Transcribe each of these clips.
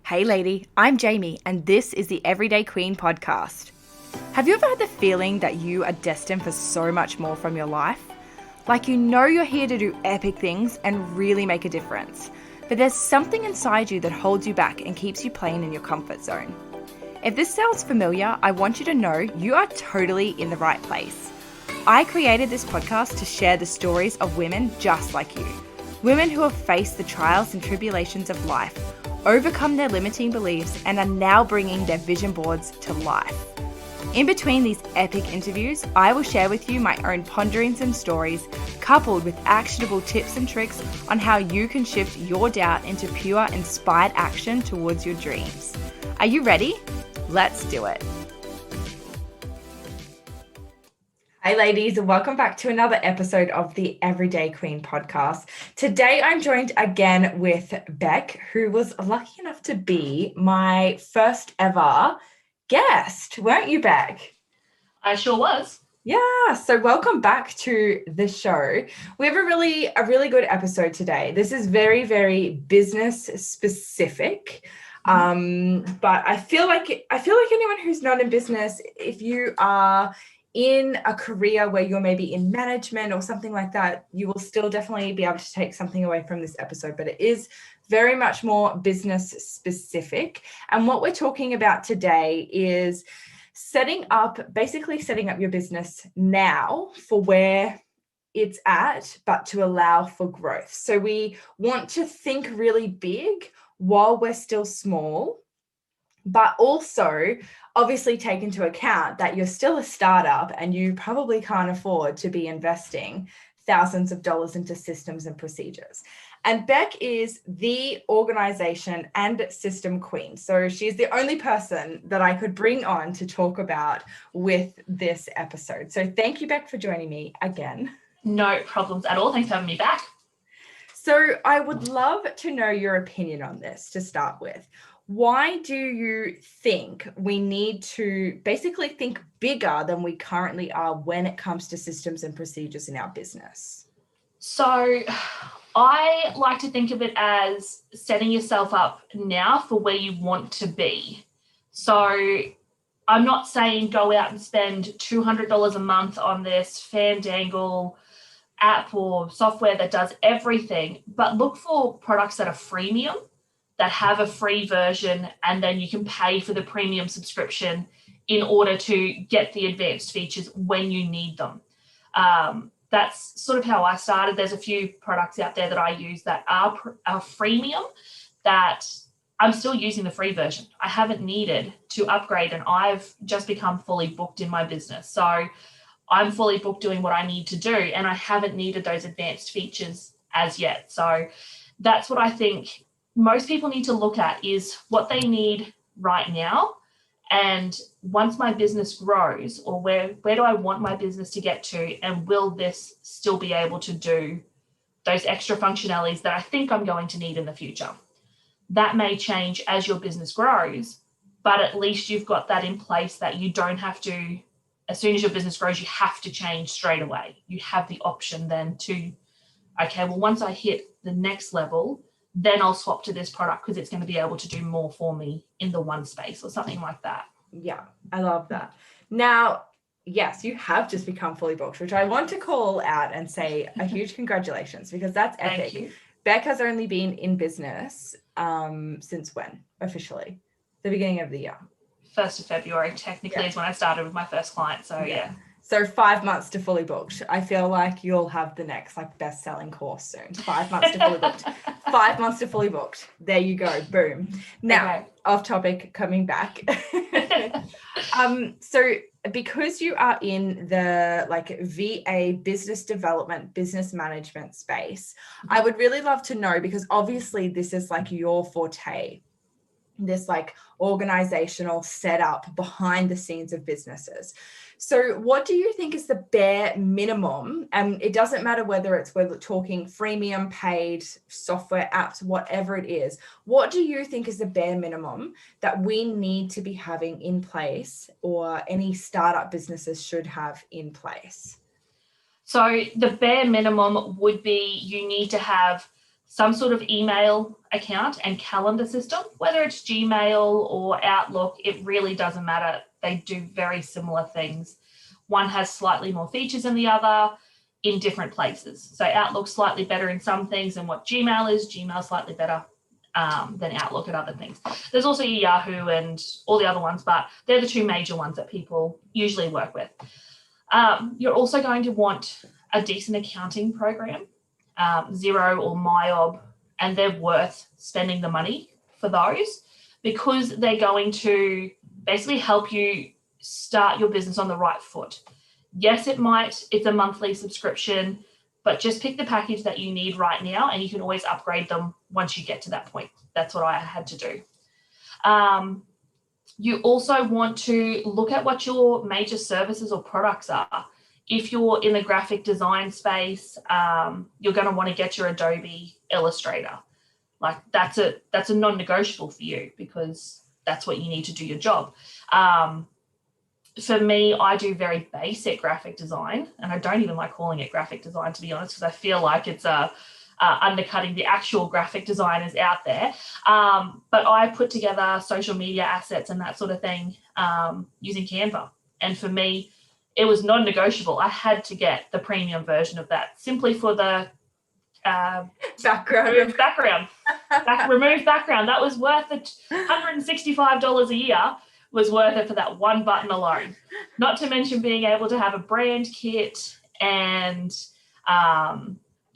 Hey lady, I'm Jamie and this is the Everyday Queen podcast. Have you ever had the feeling that you are destined for so much more from your life? Like you know you're here to do epic things and really make a difference, but there's something inside you that holds you back and keeps you playing in your comfort zone. If this sounds familiar, I want you to know you are totally in the right place. I created this podcast to share the stories of women just like you. Women who have faced the trials and tribulations of life, overcome their limiting beliefs, and are now bringing their vision boards to life. In between these epic interviews, I will share with you my own ponderings and stories, coupled with actionable tips and tricks on how you can shift your doubt into pure, inspired action towards your dreams. Are you ready? Let's do it. Hi ladies, and welcome back to another episode of the Everyday Queen podcast. Today I'm joined again with Beck, who was lucky enough to be my first ever guest, weren't you, Beck? I sure was. Yeah, so welcome back to the show. We have a really good episode today. This is very, very business specific. But I feel like anyone who's not in business, if you are in a career where you're maybe in management or something like that, you will still definitely be able to take something away from this episode, but it is very much more business specific. And what we're talking about today is basically setting up your business now for where it's at, but to allow for growth. So we want to think really big while we're still small, but also obviously take into account that you're still a startup and you probably can't afford to be investing thousands of dollars into systems and procedures. And Beck is the organization and system queen. So she's the only person that I could bring on to talk about with this episode. So thank you, Beck, for joining me again. No problems at all. Thanks for having me back. So I would love to know your opinion on this to start with. Why do you think we need to basically think bigger than we currently are when it comes to systems and procedures in our business? So I like to think of it as setting yourself up now for where you want to be. So I'm not saying go out and spend $200 a month on this fandangle app or software that does everything, but look for products that are freemium, that have a free version, and then you can pay for the premium subscription in order to get the advanced features when you need them. That's sort of how I started. There's a few products out there that I use that are freemium that I'm still using the free version. I haven't needed to upgrade, and I've just become fully booked in my business. So I'm fully booked doing what I need to do, and I haven't needed those advanced features as yet. So that's what I think most people need to look at, is what they need right now. And once my business grows, or where do I want my business to get to, and will this still be able to do those extra functionalities that I think I'm going to need in the future? That may change as your business grows, but at least you've got that in place that you don't have to, as soon as your business grows, you have to change straight away. You have the option then to, okay, well, once I hit the next level, then I'll swap to this product because it's going to be able to do more for me in the one space or something like that. Yeah, I love that. Now, yes, you have just become fully booked, which I want to call out and say a huge congratulations, because that's epic. Thank you. Beck has only been in business since when, officially? The beginning of the year. 1st of February, technically, is when I started with my first client. So, yeah. So 5 months to fully booked. I feel like you'll have the next best-selling course soon. 5 months to fully booked. 5 months to fully booked. There you go. Boom. Now, off topic, coming back. So because you are in the VA business development, business management space, I would really love to know, because obviously this is your forte, this organizational setup behind the scenes of businesses. So what do you think is the bare minimum? And it doesn't matter whether we're talking freemium, paid, software, apps, whatever it is. What do you think is the bare minimum that we need to be having in place, or any startup businesses should have in place? So the bare minimum would be, you need to have some sort of email account and calendar system, whether it's Gmail or Outlook, it really doesn't matter. They do very similar things. One has slightly more features than the other in different places. So Outlook's slightly better in some things than what Gmail is. Gmail's slightly better than Outlook and other things. There's also Yahoo and all the other ones, but they're the two major ones that people usually work with. You're also going to want a decent accounting program, Xero or MyOb, and they're worth spending the money for those because they're going to basically help you start your business on the right foot. Yes, it's a monthly subscription, but just pick the package that you need right now and you can always upgrade them once you get to that point. That's what I had to do. You also want to look at what your major services or products are. If you're in the graphic design space, you're going to want to get your Adobe Illustrator. Like that's a non-negotiable for you because that's what you need to do your job. For me, I do very basic graphic design, and I don't even like calling it graphic design, to be honest, because I feel like it's undercutting the actual graphic designers out there. But I put together social media assets and that sort of thing using Canva. And for me, it was non-negotiable. I had to get the premium version of that simply for the remove background. That was worth it. $165 a year was worth it for that one button alone. Not to mention being able to have a brand kit and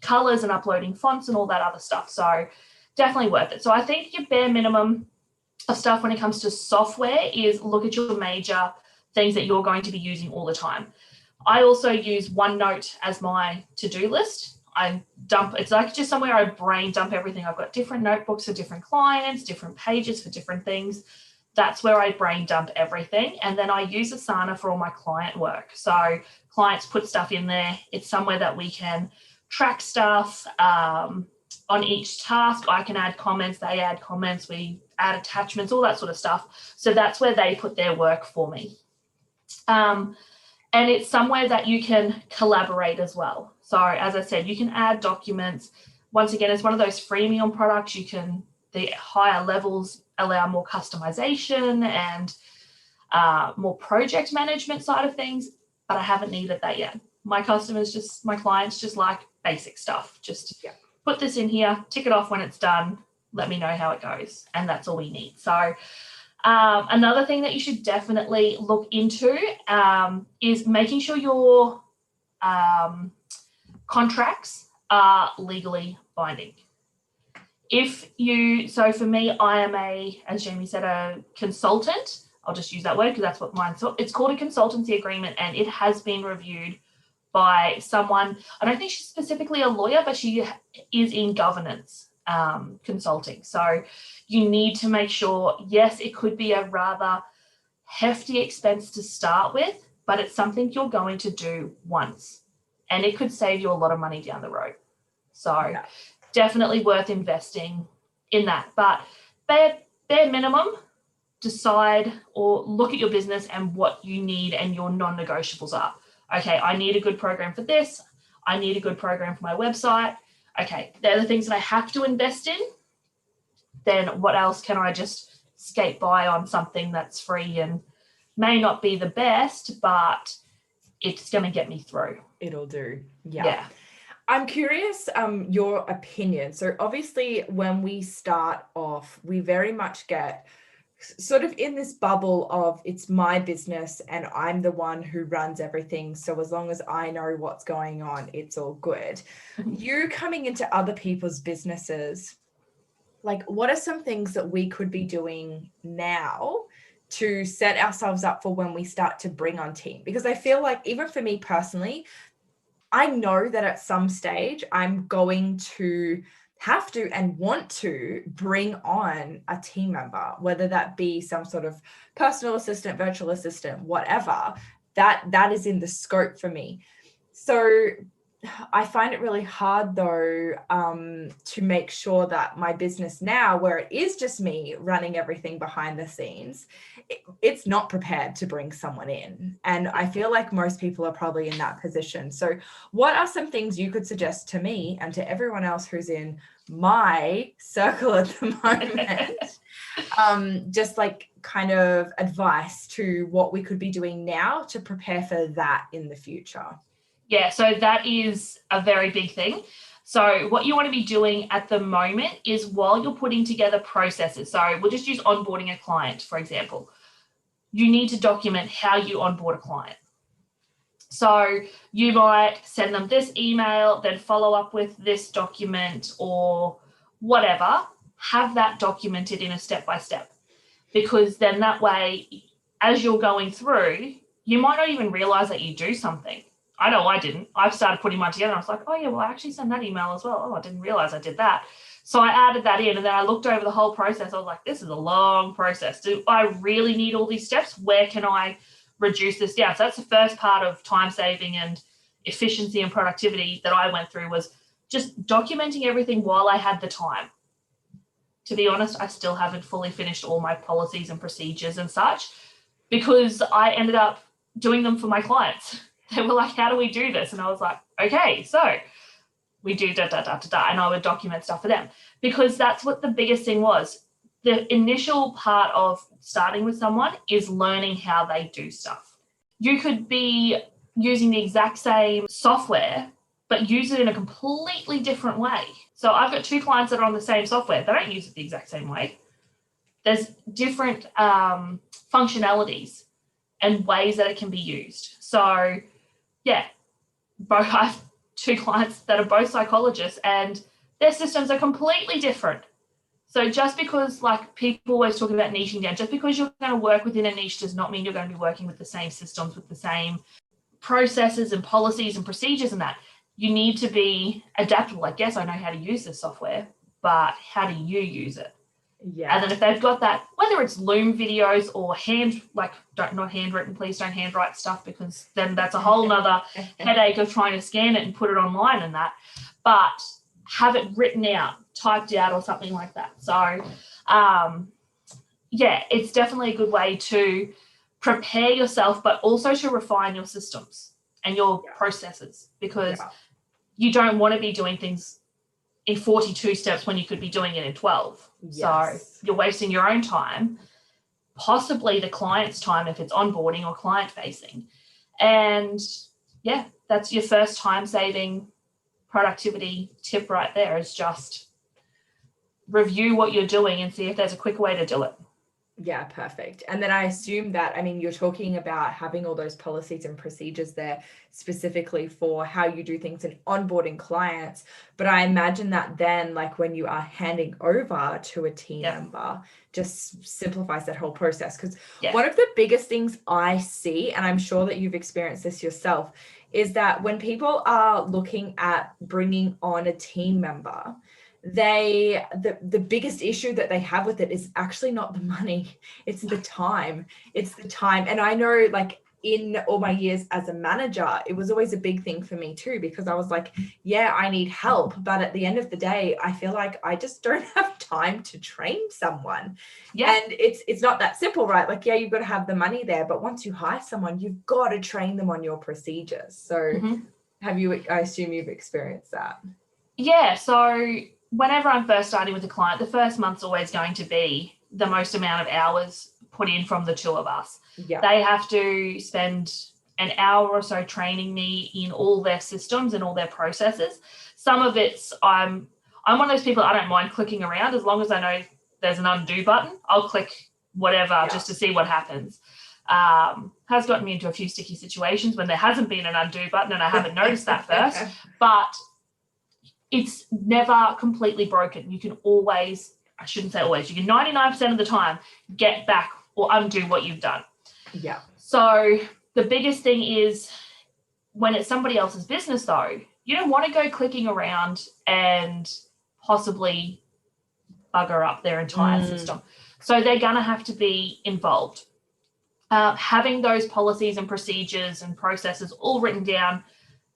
colors and uploading fonts and all that other stuff. So definitely worth it. So I think your bare minimum of stuff when it comes to software is look at your major things that you're going to be using all the time. I also use OneNote as my to-do list. It's like just somewhere I brain dump everything. I've got different notebooks for different clients, different pages for different things. That's where I brain dump everything. And then I use Asana for all my client work. So clients put stuff in there. It's somewhere that we can track stuff on each task. I can add comments, they add comments, we add attachments, all that sort of stuff. So that's where they put their work for me. And it's somewhere that you can collaborate as well. So as I said, you can add documents. Once again, it's one of those freemium products. The higher levels allow more customization and more project management side of things, but I haven't needed that yet. My clients just like basic stuff. Just put this in here, tick it off when it's done, let me know how it goes. And that's all we need. So another thing that you should definitely look into is making sure your contracts are legally binding. So for me, I am as Jamie said, a consultant. I'll just use that word because that's what mine. So it's called a consultancy agreement, and it has been reviewed by someone. I don't think she's specifically a lawyer, but she is in governance consulting. So you need to make sure, yes, it could be a rather hefty expense to start with, but it's something you're going to do once, and it could save you a lot of money down the road. So definitely worth investing in that. But bare minimum, decide or look at your business and what you need and your non-negotiables are. Okay, I need a good program for this. I need a good program for my website. Okay, they're the things that I have to invest in. Then what else can I just skate by on something that's free and may not be the best, but it's going to get me through. It'll do. Yeah. I'm curious your opinion. So obviously when we start off, we very much get sort of in this bubble of it's my business and I'm the one who runs everything. So as long as I know what's going on, it's all good. You coming into other people's businesses, like what are some things that we could be doing now to set ourselves up for when we start to bring on team? Because I feel like even for me personally, I know that at some stage I'm going to have to and want to bring on a team member, whether that be some sort of personal assistant, virtual assistant, whatever, that is in the scope for me. So I find it really hard though, to make sure that my business now, where it is just me running everything behind the scenes, it's not prepared to bring someone in. And I feel like most people are probably in that position. So what are some things you could suggest to me and to everyone else who's in my circle at the moment, just like kind of advice to what we could be doing now to prepare for that in the future? Yeah, so that is a very big thing. So what you want to be doing at the moment is while you're putting together processes, so we'll just use onboarding a client, for example, you need to document how you onboard a client. So you might send them this email, then follow up with this document or whatever. Have that documented in a step-by-step, because then that way, as you're going through, you might not even realize that you do something. I know I didn't. I've started putting mine together and I was like, oh yeah, well, I actually sent that email as well. Oh, I didn't realize I did that. So I added that in, and then I looked over the whole process. I was like, this is a long process. Do I really need all these steps? Where can I reduce this down? So that's the first part of time saving and efficiency and productivity that I went through, was just documenting everything while I had the time. To be honest, I still haven't fully finished all my policies and procedures and such, because I ended up doing them for my clients. They were like, how do we do this? And I was like, okay, so we do da, da, da, da, da. And I would document stuff for them, because that's what the biggest thing was. The initial part of starting with someone is learning how they do stuff. You could be using the exact same software, but use it in a completely different way. So I've got 2 clients that are on the same software. They don't use it the exact same way. There's different functionalities and ways that it can be used. So yeah, I have 2 clients that are both psychologists, and their systems are completely different. So just because, like, people always talk about niching down, just because you're going to work within a niche does not mean you're going to be working with the same systems, with the same processes and policies and procedures and that. You need to be adaptable. I guess I know how to use this software, but how do you use it? Yeah. And then if they've got that, whether it's Loom videos or not handwritten, please don't handwrite stuff, because then that's a whole nother headache of trying to scan it and put it online and that. But have it written out, typed out, or something like that. So, yeah, it's definitely a good way to prepare yourself, but also to refine your systems and your processes, because you don't want to be doing things in 42 steps when you could be doing it in 12. Yes. So you're wasting your own time, possibly the client's time if it's onboarding or client facing. And yeah, that's your first time saving productivity tip right there, is just review what you're doing and see if there's a quick way to do it. Yeah, perfect. And then I assume that, I mean, you're talking about having all those policies and procedures there specifically for how you do things in onboarding clients. But I imagine that then, like, when you are handing over to a team member, just simplifies that whole process. Because one of the biggest things I see, and I'm sure that you've experienced this yourself, is that when people are looking at bringing on a team member, the biggest issue that they have with it is actually not the money, it's the time. And I know, like, in all my years as a manager, it was always a big thing for me too, because I was like, yeah, I need help, but at the end of the day, I feel like I just don't have time to train someone. And it's not that simple, right? Like, yeah, you've got to have the money there, but once you hire someone, you've got to train them on your procedures. So I assume you've experienced that? Yeah, so whenever I'm first starting with a client, the first month's always going to be the most amount of hours put in from the 2 of us. They have to spend an hour or so training me in all their systems and all their processes. Some of it's, I'm one of those people, I don't mind clicking around as long as I know there's an undo button. I'll click whatever just to see what happens. Has gotten me into a few sticky situations when there hasn't been an undo button and I haven't noticed that first, but it's never completely broken. You can always, I shouldn't say always, you can 99% of the time get back or undo what you've done. Yeah. So the biggest thing is, when it's somebody else's business though, you don't want to go clicking around and possibly bugger up their entire system. So they're going to have to be involved. Having those policies and procedures and processes all written down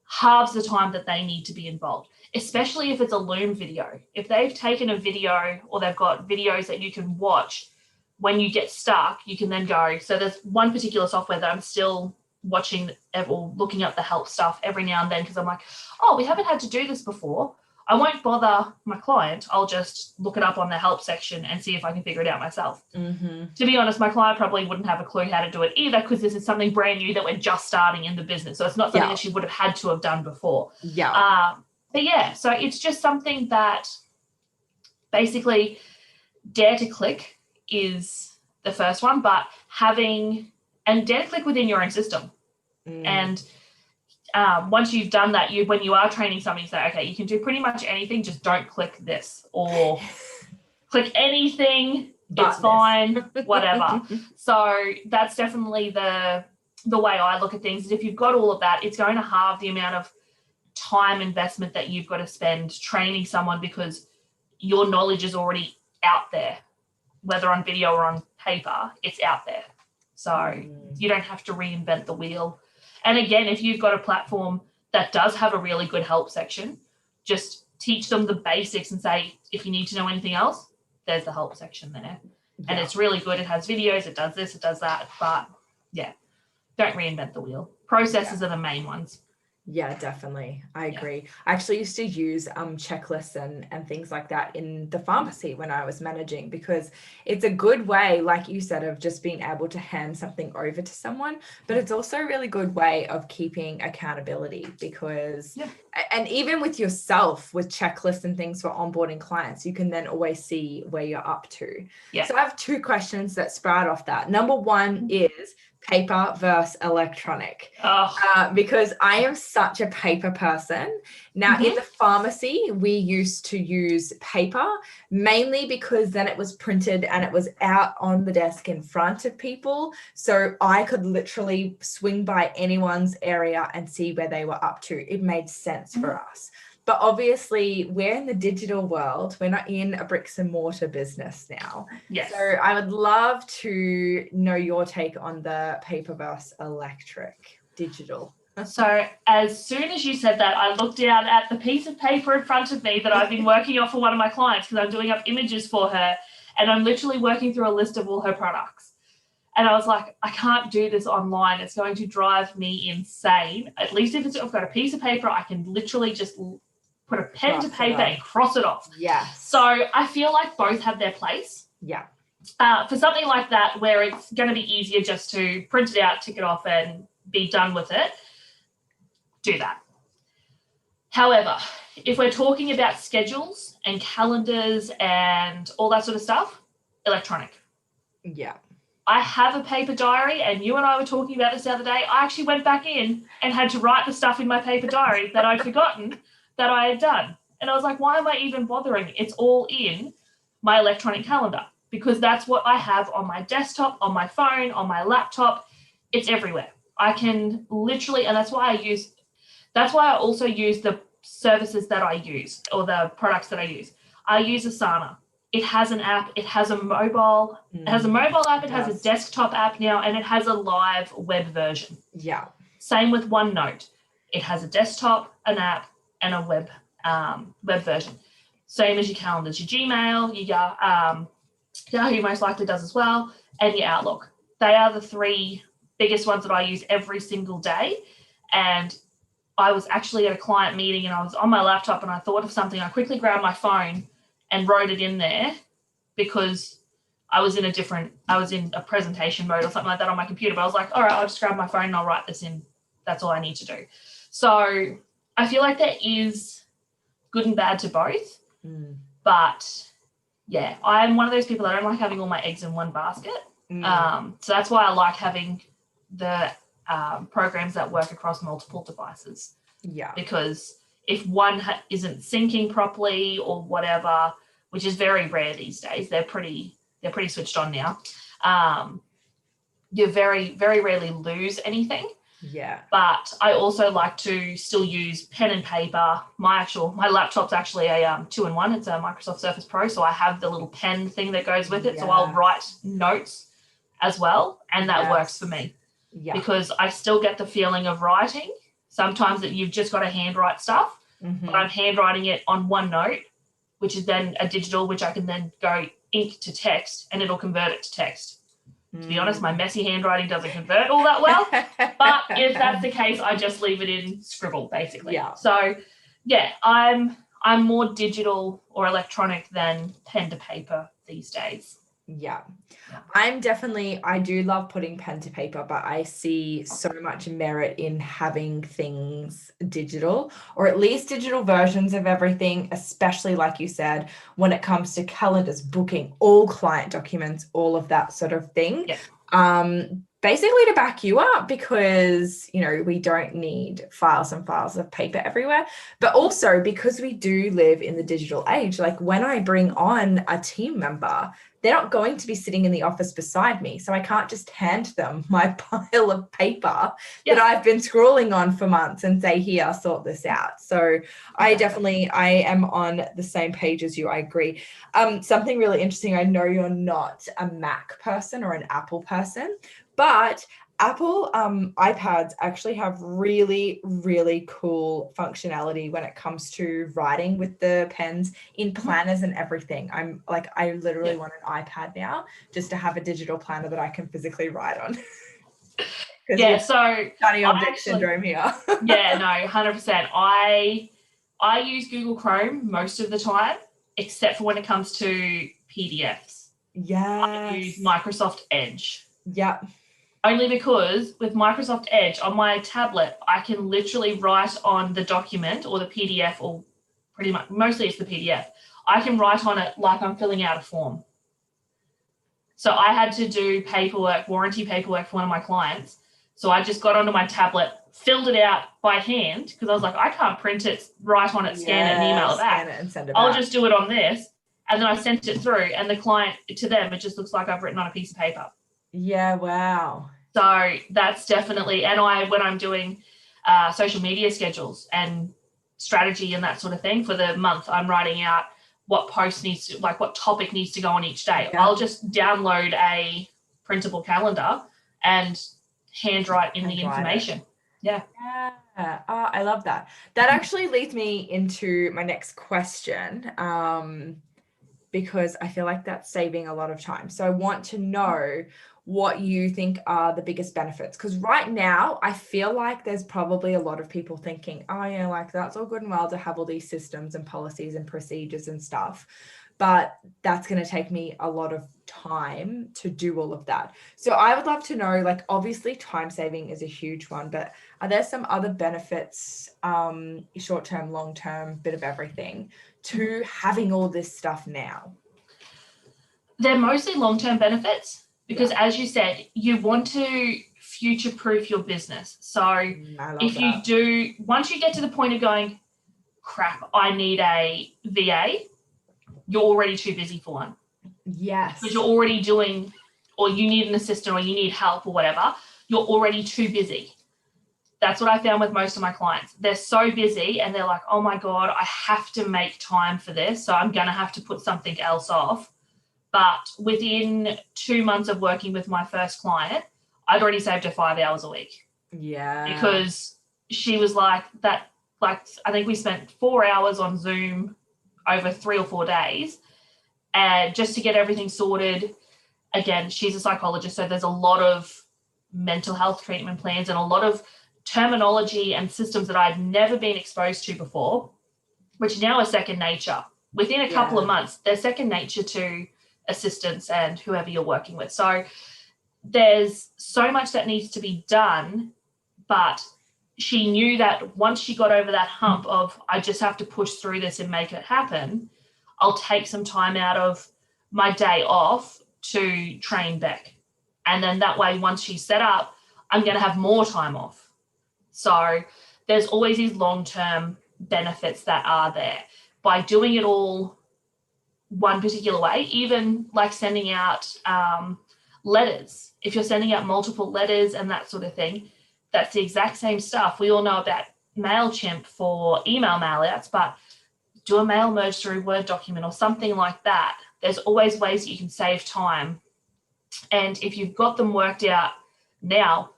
halves the time that they need to be involved, especially if it's a Loom video. If they've taken a video or they've got videos that you can watch, when you get stuck, you can then go. So there's one particular software that I'm still watching or looking up the help stuff every now and then, because I'm like, oh, we haven't had to do this before. I won't bother my client. I'll just look it up on the help section and see if I can figure it out myself. Mm-hmm. To be honest, my client probably wouldn't have a clue how to do it either, because this is something brand new that we're just starting in the business. So it's not something that she would have had to have done before. Yeah. But yeah, so it's just something that basically dare to click is the first one, but and dare to click within your own system. And once you've done that, when you are training somebody, you say, okay, you can do pretty much anything, just don't click this, or click anything, it's fine, whatever. So that's definitely the way I look at things, is if you've got all of that, it's going to halve the amount of time investment that you've got to spend training someone, because your knowledge is already out there, whether on video or on paper, it's out there. So you don't have to reinvent the wheel. And again, if you've got a platform that does have a really good help section, just teach them the basics and say, if you need to know anything else, there's the help section there. Yeah. And it's really good. It has videos, it does this, it does that. But yeah, don't reinvent the wheel. Processes are the main ones. Yeah, definitely. I agree. I actually used to use checklists and things like that in the pharmacy when I was managing, because it's a good way, like you said, of just being able to hand something over to someone, but it's also a really good way of keeping accountability, because and even with yourself, with checklists and things for onboarding clients, you can then always see where you're up to. So I have 2 questions that sprout off that. Number 1 is paper versus electronic, because I am such a paper person. Now, in the pharmacy, we used to use paper, mainly because then it was printed and it was out on the desk in front of people. So I could literally swing by anyone's area and see where they were up to. It made sense for us. But obviously, we're in the digital world. We're not in a bricks and mortar business now. Yes. So I would love to know your take on the paper versus electric, digital. So as soon as you said that, I looked down at the piece of paper in front of me that I've been working off for one of my clients, because I'm doing up images for her, and I'm literally working through a list of all her products. And I was like, I can't do this online. It's going to drive me insane. At least if I've got a piece of paper, I can literally just put a pen to paper and cross it off. Yeah. So I feel like both have their place. Yeah. For something like that, where it's going to be easier just to print it out, tick it off, and be done with it, do that. However, if we're talking about schedules and calendars and all that sort of stuff, electronic. Yeah. I have a paper diary, and you and I were talking about this the other day. I actually went back in and had to write the stuff in my paper diary that I'd forgotten that I had done. And I was like, why am I even bothering? It's all in my electronic calendar, because that's what I have on my desktop, on my phone, on my laptop. It's everywhere. I can literally, and that's why I also use the services that I use, or the products that I use. I use Asana. It has an app. It has a mobile. It has a mobile app. It has a desktop app now, and it has a live web version. Yeah. Same with OneNote. It has a desktop, an app, and a web version. Same as your calendars, your Gmail, your Yahoo most likely does as well, and your Outlook. They are the 3 biggest ones that I use every single day. And I was actually at a client meeting, and I was on my laptop, and I thought of something. I quickly grabbed my phone and wrote it in there, because I was in a presentation mode or something like that on my computer. But I was like, all right, I'll just grab my phone and I'll write this in. That's all I need to do. So I feel like there is good and bad to both. But yeah, I'm one of those people that don't like having all my eggs in one basket. So that's why I like having the programs that work across multiple devices. Yeah. Because if one isn't syncing properly or whatever, which is very rare these days, they're pretty switched on now. You very, very rarely lose anything. Yeah. But I also like to still use pen and paper. My laptop's actually a 2-in-1. It's a Microsoft Surface Pro, so I have the little pen thing that goes with it. So I'll write notes as well, and that works for me. Yeah. Because I still get the feeling of writing. Sometimes that you've just got to handwrite stuff, but I'm handwriting it on OneNote, which is then a digital, which I can then go ink to text and it'll convert it to text. To be honest, my messy handwriting doesn't convert all that well. But if that's the case, I just leave it in scribble, basically. Yeah. So, yeah, I'm more digital or electronic than pen to paper these days. Yeah. I do love putting pen to paper, but I see so much merit in having things digital, or at least digital versions of everything, especially like you said, when it comes to calendars, booking, all client documents, all of that sort of thing. Yeah. Basically to back you up, because, you know, we don't need files and files of paper everywhere, but also because we do live in the digital age. Like when I bring on a team member, they're not going to be sitting in the office beside me. So I can't just hand them my pile of paper that I've been scrolling on for months and say, here, sort this out. So I am on the same page as you. I agree. Something really interesting. I know you're not a Mac person or an Apple person, but Apple iPads actually have really, really cool functionality when it comes to writing with the pens in planners and everything. I literally want an iPad now just to have a digital planner that I can physically write on. Yeah, so shiny object syndrome here. Yeah, no, 100%. I use Google Chrome most of the time, except for when it comes to PDFs. Yeah. I use Microsoft Edge. Yep. Only because with Microsoft Edge on my tablet, I can literally write on the document or the PDF, or pretty much, mostly it's the PDF. I can write on it like I'm filling out a form. So I had to do warranty paperwork for one of my clients. So I just got onto my tablet, filled it out by hand, because I was like, I can't print it, write on it, scan it, and email it back. Scan it and send it I'll back. just do it on this. And then I sent it through, and the client, to them, it just looks like I've written on a piece of paper. Yeah, wow. So that's definitely, and when I'm doing social media schedules and strategy and that sort of thing for the month, I'm writing out what what topic needs to go on each day. Yeah. I'll just download a printable calendar and handwrite in the information. Yeah. Yeah. Oh, I love that. That actually leads me into my next question, because I feel like that's saving a lot of time. So I want to know what you think are the biggest benefits, because right now I feel like there's probably a lot of people thinking, oh yeah, like that's all good and well to have all these systems and policies and procedures and stuff, but that's going to take me a lot of time to do all of that. So I would love to know, like, obviously time saving is a huge one, but are there some other benefits, short-term, long-term, bit of everything, to having all this stuff now? They're mostly long-term benefits because, as you said, you want to future-proof your business. So if you do, once you get to the point of going, crap, I need a VA, you're already too busy for one. Yes. Because you're already doing, or you need an assistant or you need help or whatever, you're already too busy. That's what I found with most of my clients. They're so busy and they're like, oh my God, I have to make time for this. So I'm going to have to put something else off. But within 2 months of working with my first client, I'd already saved her 5 hours a week. Yeah. Because she was like that, I think we spent 4 hours on Zoom over 3 or 4 days, and just to get everything sorted. Again, she's a psychologist, so there's a lot of mental health treatment plans and a lot of terminology and systems that I'd never been exposed to before, which now are second nature. Within a couple of months, they're second nature to assistants and whoever you're working with. So there's so much that needs to be done, but she knew that once she got over that hump of, I just have to push through this and make it happen, I'll take some time out of my day off to train Beck. And then that way, once she's set up, I'm going to have more time off. So there's always these long-term benefits that are there. By doing it all one particular way, even like sending out letters. If you're sending out multiple letters and that sort of thing, that's the exact same stuff. We all know about MailChimp for email mailouts, but do a mail merge through Word document or something like that. There's always ways that you can save time. And if you've got them worked out now,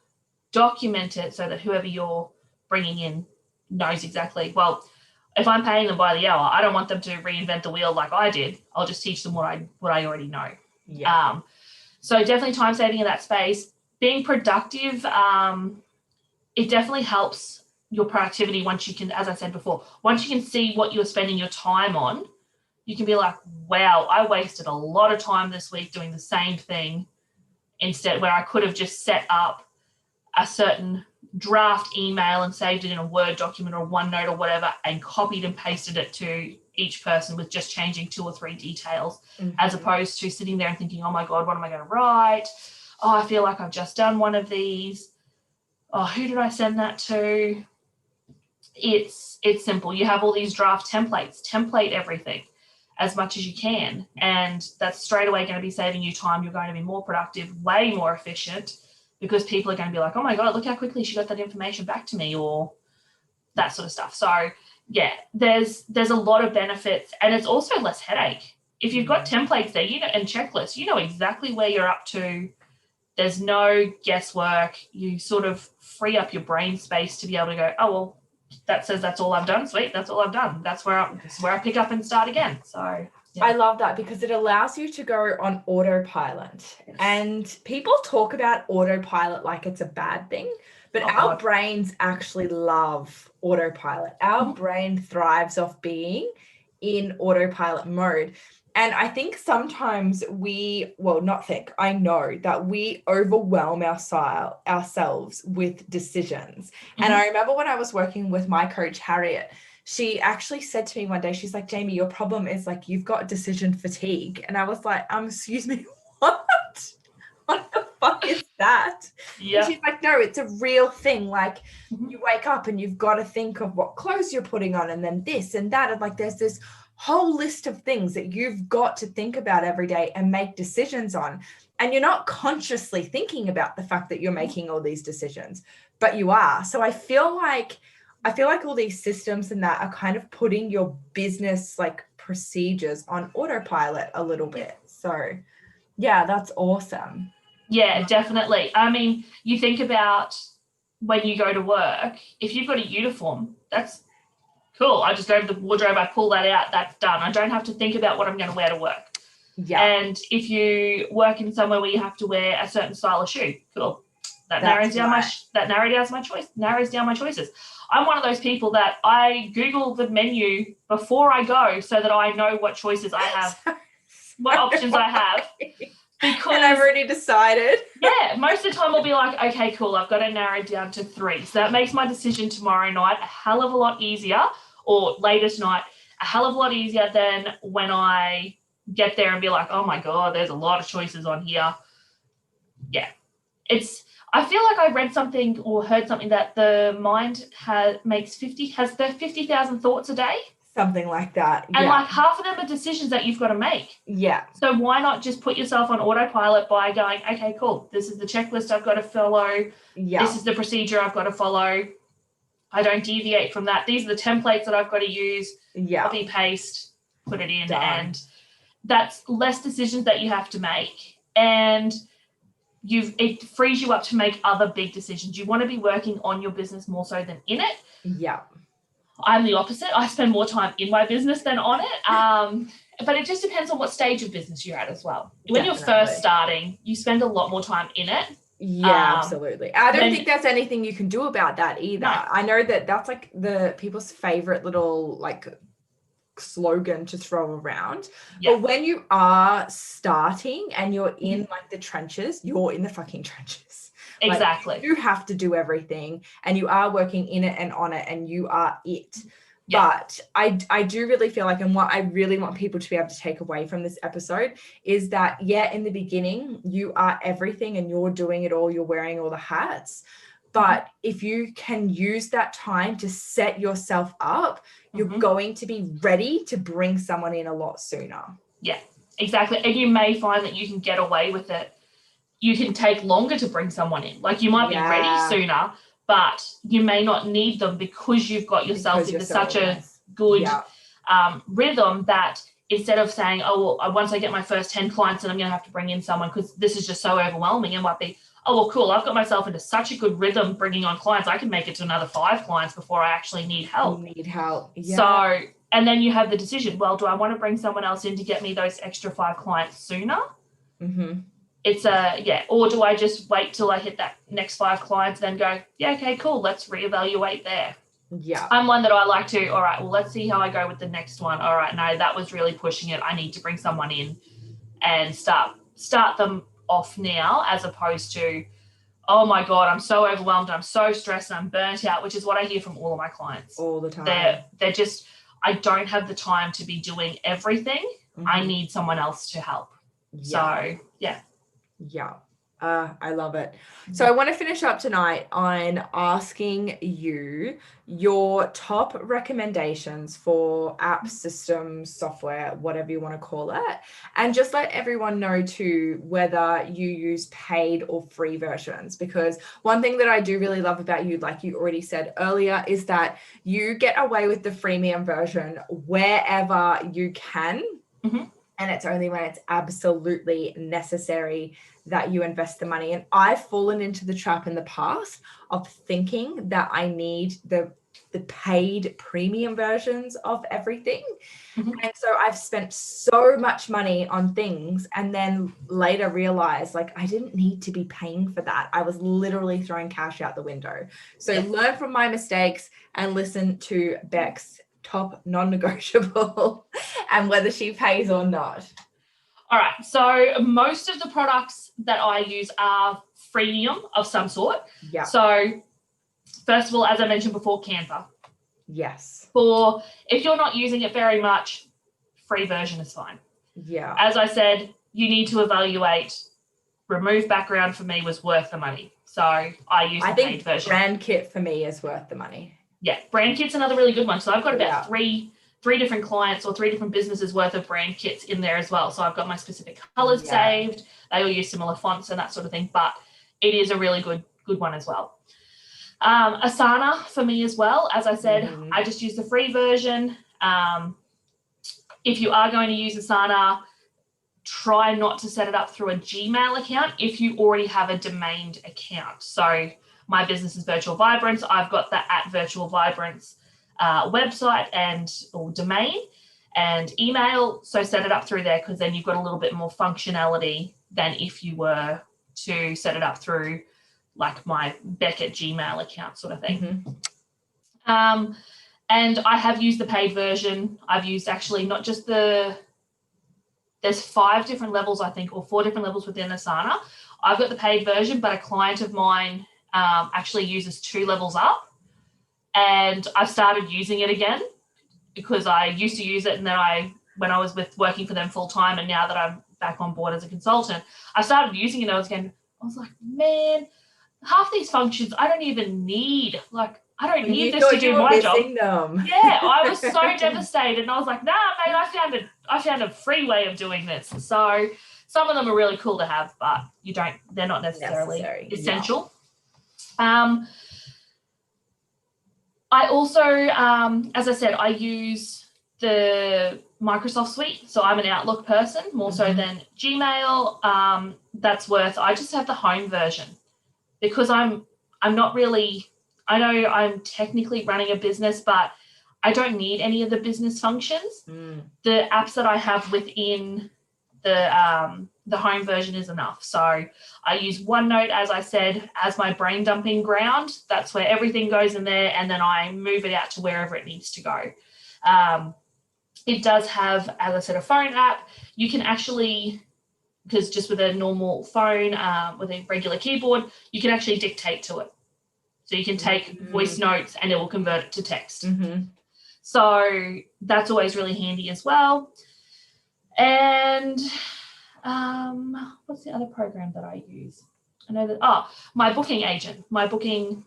document it so that whoever you're bringing in knows exactly, well, if I'm paying them by the hour, I don't want them to reinvent the wheel like I did. I'll just teach them what I already know. Yeah. So definitely time saving in that space. Being productive, it definitely helps your productivity once you can, as I said before, once you can see what you're spending your time on, you can be like, wow, I wasted a lot of time this week doing the same thing instead, where I could have just set up a certain draft email and saved it in a Word document or OneNote or whatever and copied and pasted it to each person with just changing 2 or 3 details, as opposed to sitting there and thinking, oh my God, what am I going to write? Oh, I feel like I've just done one of these. Oh, who did I send that to? It's simple. You have all these draft templates, template everything as much as you can. And that's straight away going to be saving you time. You're going to be more productive, way more efficient, because people are going to be like, oh my God, look how quickly she got that information back to me, or that sort of stuff. So yeah, there's a lot of benefits, and it's also less headache. If you've got templates there, and checklists, you know exactly where you're up to. There's no guesswork. You sort of free up your brain space to be able to go, oh, well, that says that's all I've done. Sweet, that's all I've done. That's where I pick up and start again. So yeah. I love that because it allows you to go on autopilot. Yes. And people talk about autopilot like it's a bad thing, but our brains actually love autopilot. Our brain thrives off being in autopilot mode. And I think sometimes I know that we overwhelm ourselves with decisions. And I remember when I was working with my coach, Harriet, she actually said to me one day, she's like, Jamie, your problem is like, you've got decision fatigue. And I was like, excuse me, what? What the fuck is that? Yeah. And she's like, no, it's a real thing. Like you wake up and you've got to think of what clothes you're putting on and then this and that. And like, there's this whole list of things that you've got to think about every day and make decisions on. And you're not consciously thinking about the fact that you're making all these decisions, but you are. So I feel like all these systems and that are kind of putting your business like procedures on autopilot a little bit. So yeah, that's awesome. Yeah, definitely. I mean, you think about when you go to work, if you've got a uniform, that's cool. I just go to the wardrobe, I pull that out, that's done. I don't have to think about what I'm going to wear to work. Yeah. And if you work in somewhere where you have to wear a certain style of shoe, cool. That narrows down my choices. I'm one of those people that I Google the menu before I go so that I know what choices I have, what options I have. Because, and I've already decided. Yeah, most of the time I'll be like, okay, cool, I've got to narrow it down to 3. So that makes my decision tomorrow night a hell of a lot easier, or later tonight, a hell of a lot easier than when I get there and be like, oh my God, there's a lot of choices on here. Yeah. I feel like I read something or heard something that the mind has 50,000 thoughts a day. Something like that. And like half of them are decisions that you've got to make. Yeah. So why not just put yourself on autopilot by going, okay, cool. This is the checklist I've got to follow. Yeah. This is the procedure I've got to follow. I don't deviate from that. These are the templates that I've got to use. Yeah. Copy, paste, put it in. Done. And that's less decisions that you have to make. And it frees you up to make other big decisions. You want to be working on your business more so than in it. Yeah. I'm the opposite. I spend more time in my business than on it. But it just depends on what stage of business you're at as well. When you're first starting, you spend a lot more time in it. Yeah, absolutely. I don't think there's anything you can do about that either. No. I know that that's like the people's favorite little like slogan to throw around. Yeah. But when you are starting and you're in like the trenches, you're in the fucking trenches. Exactly. Like, you have to do everything and you are working in it and on it and you are it. Yeah. But I do really feel like, and what I really want people to be able to take away from this episode is that, yeah, in the beginning, you are everything and you're doing it all, you're wearing all the hats. But if you can use that time to set yourself up, you're going to be ready to bring someone in a lot sooner. Yeah, exactly. And you may find that you can get away with it. You can take longer to bring someone in. Like you might be ready sooner, but you may not need them because you've got yourself into such a good rhythm that instead of saying, oh, well, once I get my first 10 clients, then I'm going to have to bring in someone because this is just so overwhelming. It might be, oh, well, cool, I've got myself into such a good rhythm bringing on clients. I can make it to another 5 clients before I actually need help. Yeah. So, and then you have the decision, well, do I want to bring someone else in to get me those extra 5 clients sooner? Mm-hmm. Or do I just wait till I hit that next 5 clients and then go, yeah, okay, cool, let's reevaluate there. Yeah. I'm one that I like to, all right, well, let's see how I go with the next one. All right, no, that was really pushing it. I need to bring someone in and start them off now, as opposed to, oh my God, I'm so overwhelmed, I'm so stressed, and I'm burnt out, which is what I hear from all of my clients. All the time. They're just, I don't have the time to be doing everything. Mm-hmm. I need someone else to help. Yeah. So, yeah. Yeah. I love it. So I want to finish up tonight on asking you your top recommendations for apps, systems, software, whatever you want to call it, and just let everyone know too whether you use paid or free versions, because one thing that I do really love about you, like you already said earlier, is that you get away with the freemium version wherever you can. Mm-hmm. And it's only when it's absolutely necessary that you invest the money. And I've fallen into the trap in the past of thinking that I need the paid premium versions of everything. Mm-hmm. And so I've spent so much money on things and then later realized like I didn't need to be paying for that. I was literally throwing cash out the window. So learn from my mistakes and listen to Beck's top non-negotiable and whether she pays or not. All right. So most of the products that I use are freemium of some sort. Yeah. So first of all, as I mentioned before, Canva. Yes. If you're not using it very much, free version is fine. Yeah. As I said, you need to evaluate. Remove background for me was worth the money. So I use the paid version. Brand kit for me is worth the money. Yeah, brand kit's another really good one. So I've got about three different clients or 3 different businesses worth of brand kits in there as well. So I've got my specific colors saved. They all use similar fonts and that sort of thing, but it is a really good one as well. Asana for me as well. As I said, I just use the free version. If you are going to use Asana, try not to set it up through a Gmail account if you already have a domained account. So my business is Virtual Vibrance. I've got the @Virtual Vibrance website or domain and email. So set it up through there, because then you've got a little bit more functionality than if you were to set it up through like my Beck at Gmail account sort of thing. Mm-hmm. And I have used the paid version. I've used actually not just there's 5 different levels, I think, or 4 different levels within Asana. I've got the paid version, but a client of mine actually uses 2 levels up, and I've started using it again because I used to use it, and then when I was working for them full time, and now that I'm back on board as a consultant, I started using it. I was like, man, half these functions I don't even need. Like, I don't need this to do my job. Them. Yeah, I was so devastated, and I was like, nah, mate, I found a free way of doing this. So some of them are really cool to have, but they're not necessarily essential. Yeah. I also, as I said, I use the Microsoft suite. So I'm an Outlook person more so than Gmail. I just have the home version because I'm not really, I know I'm technically running a business, but I don't need any of the business functions. The apps that I have within the home version is enough. So I use OneNote, as I said, as my brain dumping ground. That's where everything goes in there, and then I move it out to wherever it needs to go. It does have, as I said, a phone app. You can actually, because just with a normal phone, with a regular keyboard, you can actually dictate to it. So you can take voice notes and it will convert it to text. So that's always really handy as well. And what's the other program that I use? I know that, my booking agent, my booking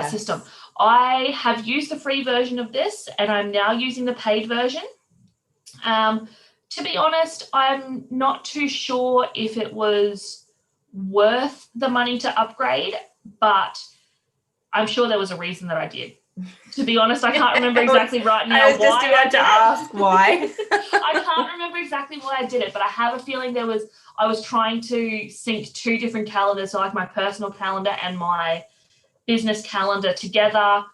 system. I have used the free version of this, and I'm now using the paid version. To be honest, I'm not too sure if it was worth the money to upgrade, but I'm sure there was a reason that I did. To be honest, I can't remember exactly right now I was just about to ask why. I can't remember exactly why I did it, but I have a feeling I was trying to sync two different calendars, so like my personal calendar and my business calendar together.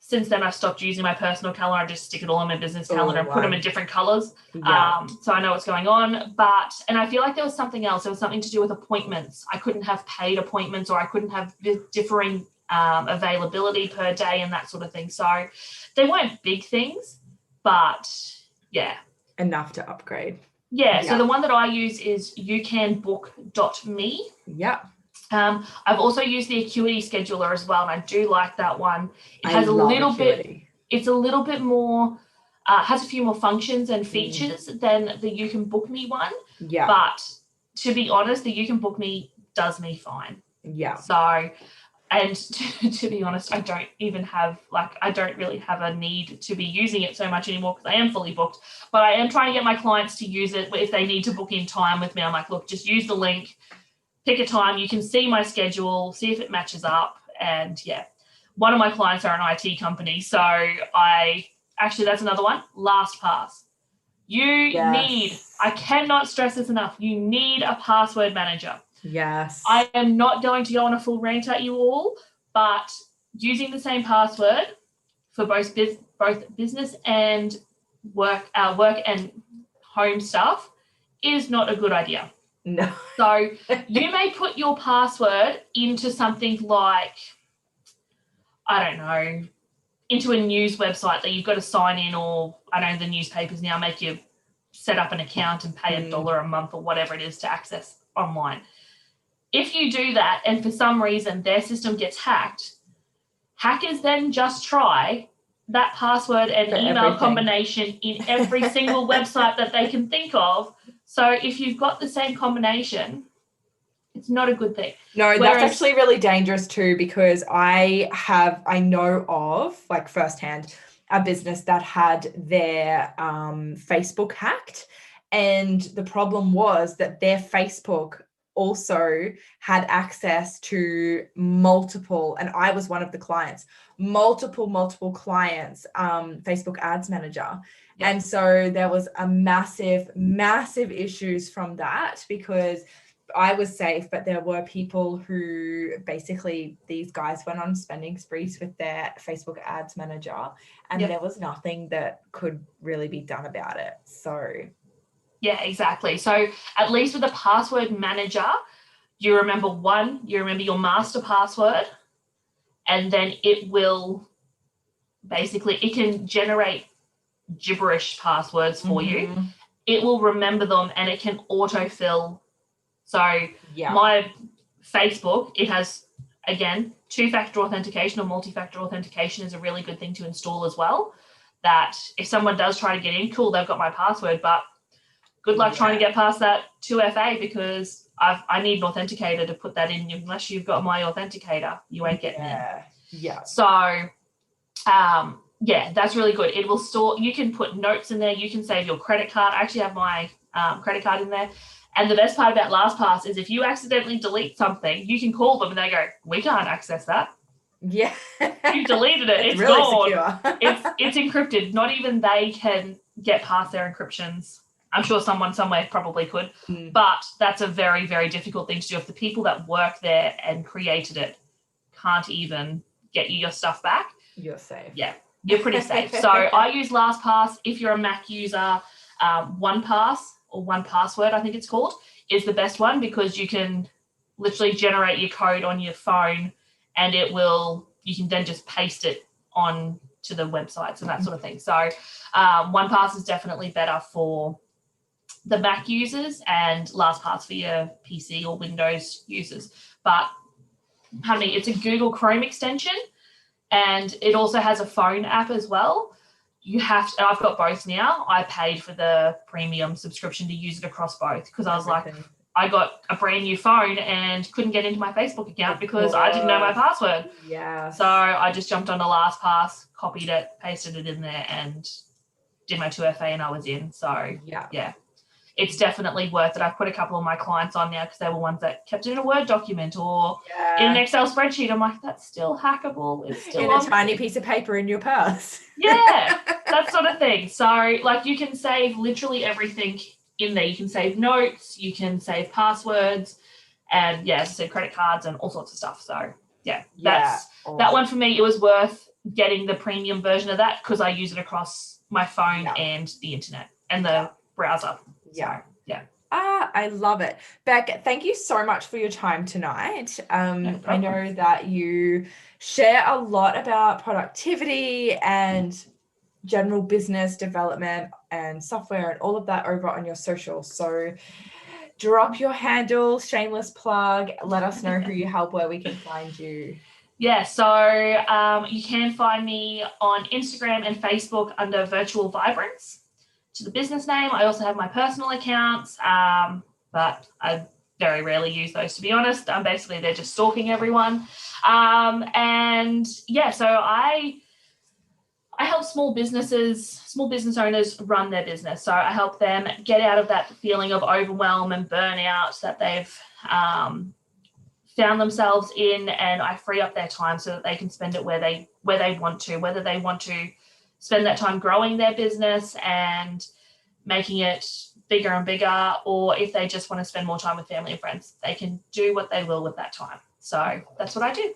Since then, I've stopped using my personal calendar. I just stick it all on my business calendar and put them in different colors. Yeah. So I know what's going on. And I feel like there was something else. There was something to do with appointments. I couldn't have paid appointments, or I couldn't have differing availability per day and that sort of thing. So they weren't big things, but yeah. Enough to upgrade. Yeah. So the one that I use is youcanbook.me. Yeah. I've also used the Acuity scheduler as well, and I do like that one. It has a little bit. It's a little bit more. Has a few more functions and features than the You Can Book Me one. Yeah. But to be honest, the You Can Book Me does me fine. Yeah. So, and to be honest, I don't really have a need to be using it so much anymore because I am fully booked. But I am trying to get my clients to use it if they need to book in time with me. I'm like, look, just use the link. Pick a time, you can see my schedule, see if it matches up. And yeah, one of my clients are an IT company. So that's another one, LastPass. I cannot stress this enough, you need a password manager. Yes. I am not going to go on a full rant at you all, but using the same password for both business and work and home stuff is not a good idea. No. So you may put your password into something like, I don't know, into a news website that you've got to sign in, or I know the newspapers now make you set up an account and pay $1 a month or whatever it is to access online. If you do that and for some reason their system gets hacked, hackers then just try that password and email combination in every single website that they can think of. So if you've got the same combination, it's not a good thing. No, that's actually really dangerous too, because I know of, like firsthand, a business that had their Facebook hacked. And the problem was that their Facebook also had access to multiple, and I was one of the clients, multiple clients, Facebook ads manager. Yep. And so there was a massive issues from that, because I was safe, but there were people who basically, these guys went on spending sprees with their Facebook ads manager, and there was nothing that could really be done about it. So yeah, exactly. So at least with a password manager, you remember your master password, and then it can generate gibberish passwords for you. It will remember them and it can autofill. So my Facebook, it has, again, two-factor authentication or multi-factor authentication is a really good thing to install as well. That if someone does try to get in, cool, they've got my password, but good luck trying to get past that 2FA, because I need an authenticator to put that in. Unless you've got my authenticator, you ain't getting in. Yeah. So, that's really good. It will store, you can put notes in there. You can save your credit card. I actually have my credit card in there. And the best part about LastPass is if you accidentally delete something, you can call them and they go, we can't access that. Yeah. You deleted it. It's really gone. It's encrypted. Not even they can get past their encryptions. I'm sure someone somewhere probably could, but that's a very, very difficult thing to do. If the people that work there and created it can't even get you your stuff back, you're safe. Yeah, you're pretty safe. So I use LastPass. If you're a Mac user, OnePass or OnePassword, I think it's called, is the best one, because you can literally generate your code on your phone and you can then just paste it on to the websites and that sort of thing. So OnePass is definitely better for the Mac users and LastPass for your PC or Windows users. But it's a Google Chrome extension, and it also has a phone app as well. I've got both now. I paid for the premium subscription to use it across both, because I was like, I got a brand new phone and couldn't get into my Facebook account because I didn't know my password. Yeah. So I just jumped onto LastPass, copied it, pasted it in there, and did my 2FA, and I was in. So yeah. it's definitely worth it. I've put a couple of my clients on now because they were ones that kept it in a Word document or in an Excel spreadsheet. I'm like, that's still hackable. It's still in a tiny piece of paper in your purse. Yeah, that sort of thing. So like you can save literally everything in there. You can save notes, you can save passwords, and as I said, credit cards and all sorts of stuff. So that's awesome. That one for me. It was worth getting the premium version of that because I use it across my phone and the internet and the browser. Yeah. So, yeah. I love it. Beck, thank you so much for your time tonight. I know that you share a lot about productivity and general business development and software and all of that over on your socials. So drop your handle, shameless plug, let us know who you help, where we can find you. Yeah, so you can find me on Instagram and Facebook under Virtual Vibrance, to the business name. I also have my personal accounts, but I very rarely use those, to be honest. Basically, they're just stalking everyone. So I help small business owners run their business. So I help them get out of that feeling of overwhelm and burnout that they've found themselves in, and I free up their time so that they can spend it where they want to, whether they want to spend that time growing their business and making it bigger and bigger, or if they just want to spend more time with family and friends, they can do what they will with that time. So that's what I do.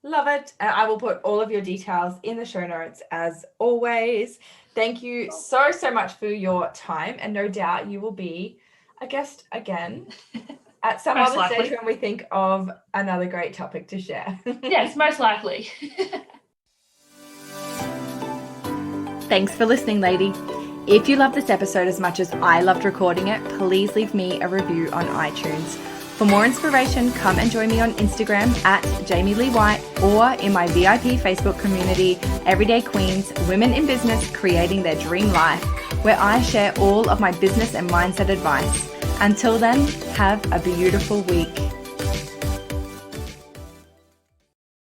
Love it. And I will put all of your details in the show notes as always. Thank you so much for your time. And no doubt you will be a guest again at some other stage when we think of another great topic to share. Yes, most likely. Thanks for listening, lady. If you loved this episode as much as I loved recording it, please leave me a review on iTunes. For more inspiration, come and join me on Instagram at Jamie Lee White or in my VIP Facebook community, Everyday Queens, Women in Business Creating Their Dream Life, where I share all of my business and mindset advice. Until then, have a beautiful week.